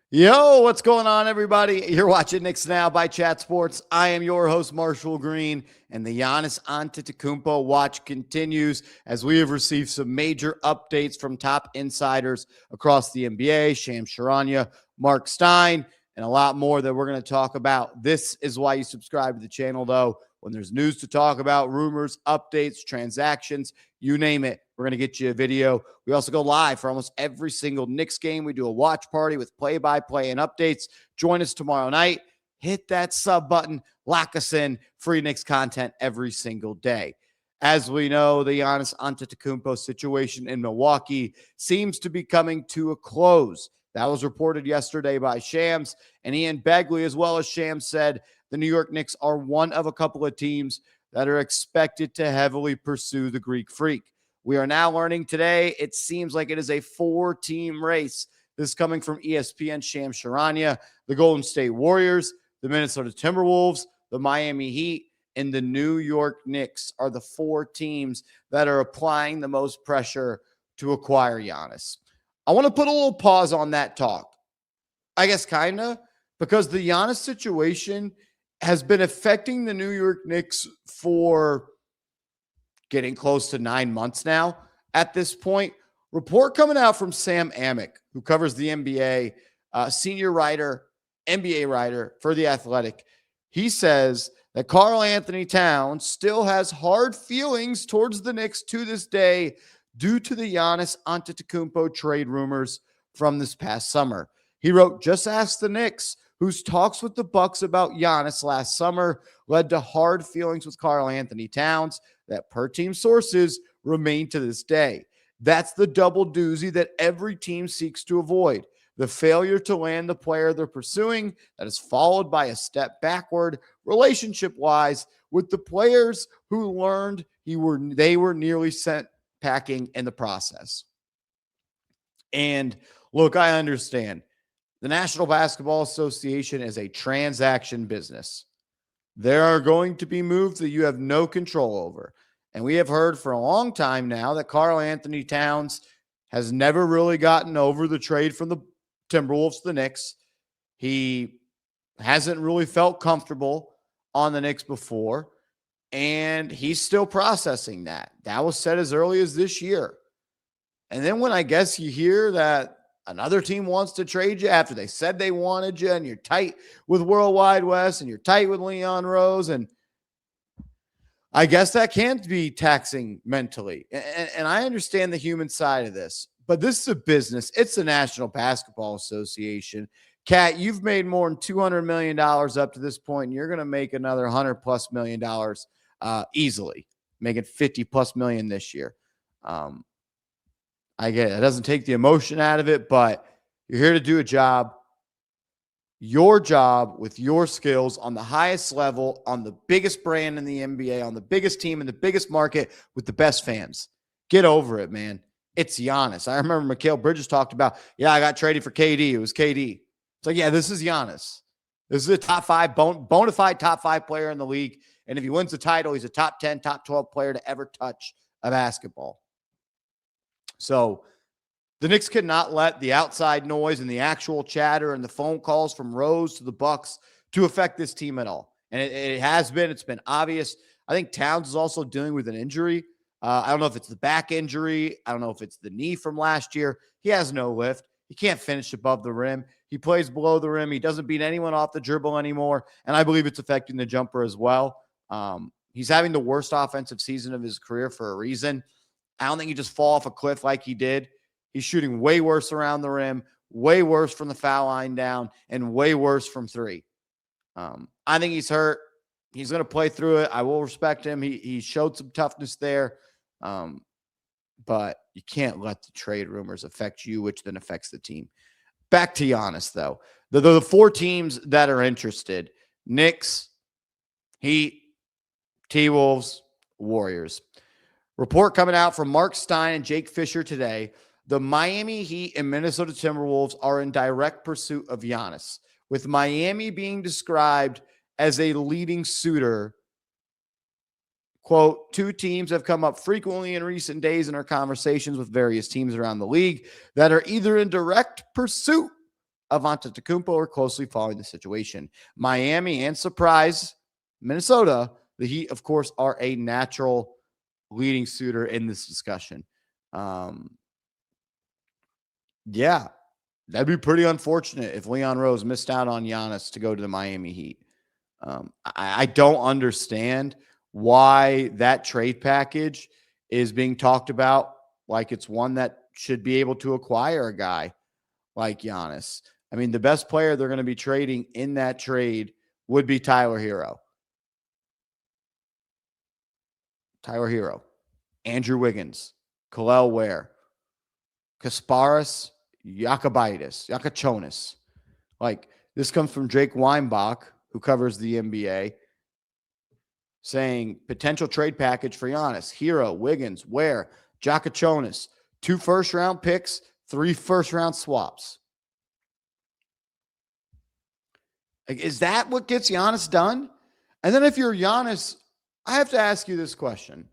Yo, what's going on, everybody? You're watching Knicks Now by Chat Sports. I am your host, Marshall Green, and the Giannis Antetokounmpo watch continues as we have received some major updates from top insiders across the NBA, Shams Charania, Mark Stein, and a lot more that we're going to talk about. This is why you subscribe to the channel, though. When there's news to talk about, rumors, updates, transactions, you name it, we're going to get you a video. We also go live for almost every single Knicks game. We do a watch party with play-by-play and updates. Join us tomorrow night. Hit that sub button. Lock us in. Free Knicks content every single day. As we know, the Giannis Antetokounmpo situation in Milwaukee seems to be coming to a close. That was reported yesterday by Shams, and Ian Begley, as well as Shams, said the New York Knicks are one of a couple of teams that are expected to heavily pursue the Greek Freak. We are now learning today it seems like it is a 4-team race. This is coming from ESPN Shams Charania. The Golden State Warriors, the Minnesota Timberwolves, the Miami Heat, and the New York Knicks are the 4 teams that are applying the most pressure to acquire Giannis. I want to put a little pause on that talk. I guess kind of, because the Giannis situation has been affecting the New York Knicks for getting close to 9 months now at this point. Report coming out from Sam Amick, who covers the NBA, senior writer, NBA writer for The Athletic. He says that Karl Anthony Towns still has hard feelings towards the Knicks to this day due to the Giannis Antetokounmpo trade rumors from this past summer. He wrote, "Just ask the Knicks, whose talks with the Bucks about Giannis last summer led to hard feelings with Karl Anthony Towns that, per team sources, remain to this day. That's the double doozy that every team seeks to avoid. The failure to land the player they're pursuing that is followed by a step backward relationship-wise with the players who learned they were nearly sent packing in the process." And look, I understand. The National Basketball Association is a transaction business. There are going to be moves that you have no control over. And we have heard for a long time now that Karl Anthony Towns has never really gotten over the trade from the Timberwolves to the Knicks. He hasn't really felt comfortable on the Knicks before, and he's still processing that. That was said as early as this year. And then when I guess you hear that another team wants to trade you after they said they wanted you, and you're tight with Worldwide West, and you're tight with Leon Rose, and I guess that can be taxing mentally. And I understand the human side of this, but this is a business. It's the National Basketball Association. Kat, you've made more than $200 million up to this point, and you're going to make another $100+ million easily, making $50+ million this year. I get it. It doesn't take the emotion out of it, but you're here to do a job, your job with your skills on the highest level, on the biggest brand in the NBA, on the biggest team in the biggest market with the best fans. Get over it, man. It's Giannis. I remember Mikal Bridges talked about, yeah, I got traded for KD. It was KD. It's like, yeah, this is Giannis. This is a top 5, bona fide top 5 player in the league. And if he wins the title, he's a top 10, top 12 player to ever touch a basketball. So the Knicks cannot let the outside noise and the actual chatter and the phone calls from Rose to the Bucks to affect this team at all. And it has been. It's been obvious. I think Towns is also dealing with an injury. I don't know if it's the back injury. I don't know if it's the knee from last year. He has no lift. He can't finish above the rim. He plays below the rim. He doesn't beat anyone off the dribble anymore. And I believe it's affecting the jumper as well. He's having the worst offensive season of his career for a reason. I don't think he just fall off a cliff like he did. He's shooting way worse around the rim, way worse from the foul line down, and way worse from 3. I think he's hurt. He's going to play through it. I will respect him. He showed some toughness there. But you can't let the trade rumors affect you, which then affects the team. Back to Giannis, though. The 4 teams that are interested: Knicks, Heat, T-Wolves, Warriors. Report coming out from Mark Stein and Jake Fisher today. The Miami Heat and Minnesota Timberwolves are in direct pursuit of Giannis, with Miami being described as a leading suitor. Quote, 2 teams have come up frequently in recent days in our conversations with various teams around the league that are either in direct pursuit of Antetokounmpo are closely following the situation. Miami and surprise, Minnesota, the Heat, of course, are a natural leading suitor in this discussion. Yeah, that'd be pretty unfortunate if Leon Rose missed out on Giannis to go to the Miami Heat. I don't understand why that trade package is being talked about like it's one that should be able to acquire a guy like Giannis. I mean, the best player they're going to be trading in that trade would be Tyler Hero. Andrew Wiggins, Khalil Ware, Kasparas, Yakachonis. Like, this comes from Jake Weinbach, who covers the NBA, saying potential trade package for Giannis: Hero, Wiggins, Ware, Jakachonis, 2 first-round picks, 3 first-round swaps. Like, is that what gets Giannis done? And then if you're Giannis, I have to ask you this question.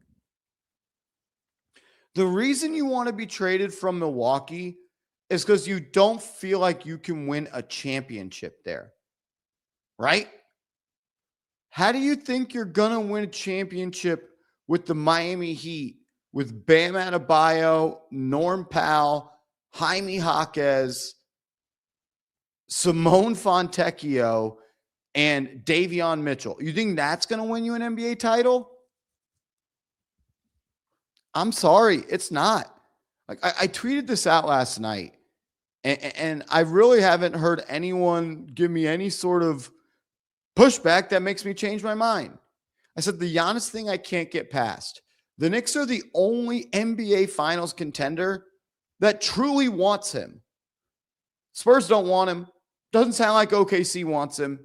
The reason you want to be traded from Milwaukee is because you don't feel like you can win a championship there, right? How do you think you're going to win a championship with the Miami Heat, with Bam Adebayo, Norm Powell, Jaime Jaquez, Simone Fontecchio, and Davion Mitchell? You think that's going to win you an NBA title? I'm sorry, it's not. Like, I tweeted this out last night, and I really haven't heard anyone give me any sort of pushback that makes me change my mind. I said the Giannis thing I can't get past. The Knicks are the only NBA Finals contender that truly wants him. Spurs don't want him. Doesn't sound like OKC wants him.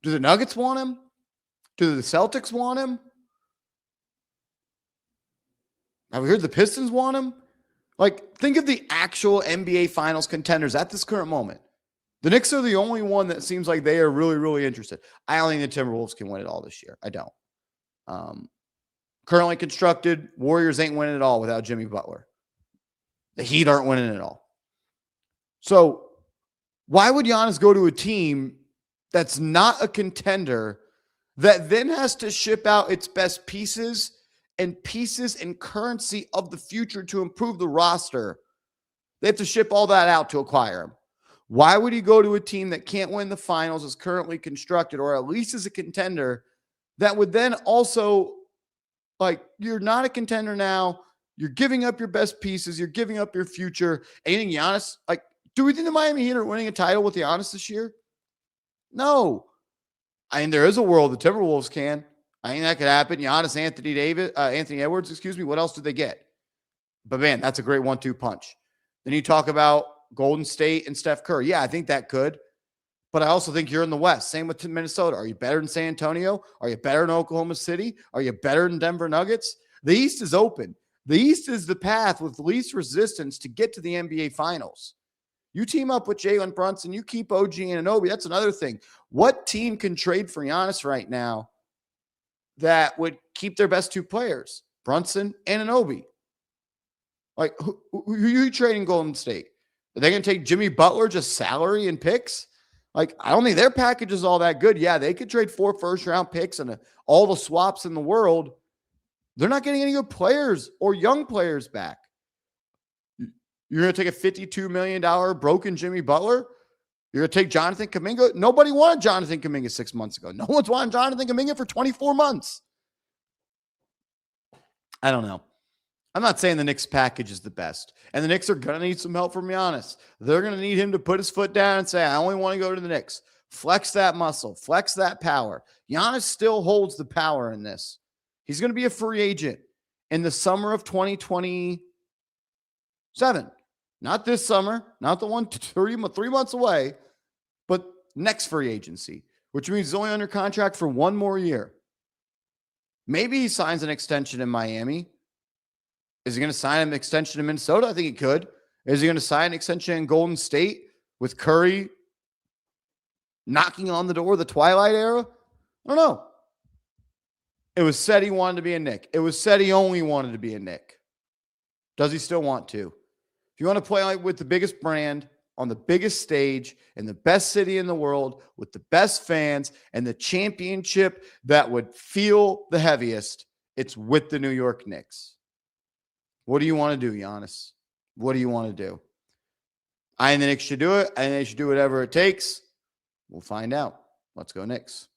Do the Nuggets want him? Do the Celtics want him? Have we heard the Pistons want him? Like, think of the actual NBA Finals contenders at this current moment. The Knicks are the only one that seems like they are really, really interested. I don't think the Timberwolves can win it all this year. I don't. Currently constructed, Warriors ain't winning it all without Jimmy Butler. The Heat aren't winning it all. So why would Giannis go to a team that's not a contender that then has to ship out its best pieces and currency of the future to improve the roster? They have to ship all that out to acquire him. Why would he go to a team that can't win the finals, is currently constructed, or at least is a contender, that would then also, like, you're not a contender now, you're giving up your best pieces, you're giving up your future, and you think Giannis, like, do we think the Miami Heat are winning a title with Giannis this year? No. I mean, there is a world the Timberwolves can. I think that could happen. Giannis, Anthony Edwards, what else did they get? But man, that's a great 1-2 punch. Then you talk about Golden State and Steph Curry. Yeah, I think that could. But I also think you're in the West. Same with Minnesota. Are you better than San Antonio? Are you better than Oklahoma City? Are you better than Denver Nuggets? The East is open. The East is the path with least resistance to get to the NBA Finals. You team up with Jalen Brunson, you keep OG Anunoby. That's another thing. What team can trade for Giannis right now that would keep their best 2 players, Brunson and Anunoby? Like, who are you trading Golden State? Are they going to take Jimmy Butler, just salary and picks? Like, I don't think their package is all that good. Yeah, they could trade 4 first-round picks and all the swaps in the world. They're not getting any good players or young players back. You're going to take a $52 million broken Jimmy Butler? You're going to take Jonathan Kuminga? Nobody wanted Jonathan Kuminga 6 months ago. No one's wanted Jonathan Kuminga for 24 months. I don't know. I'm not saying the Knicks package is the best. And the Knicks are going to need some help from Giannis. They're going to need him to put his foot down and say, I only want to go to the Knicks. Flex that muscle. Flex that power. Giannis still holds the power in this. He's going to be a free agent in the summer of 2027. Not this summer, not the one 3 months away, but next free agency, which means he's only under contract for 1 more year. Maybe he signs an extension in Miami. Is he going to sign an extension in Minnesota? I think he could. Is he going to sign an extension in Golden State with Curry knocking on the door of the Twilight era? I don't know. It was said he wanted to be a Knick. It was said he only wanted to be a Knick. Does he still want to? If you want to play with the biggest brand, on the biggest stage in the best city in the world with the best fans and the championship that would feel the heaviest, it's with the New York Knicks. What do you want to do, Giannis? What do you want to do? I think the Knicks should do it. I think they should do whatever it takes. We'll find out. Let's go Knicks.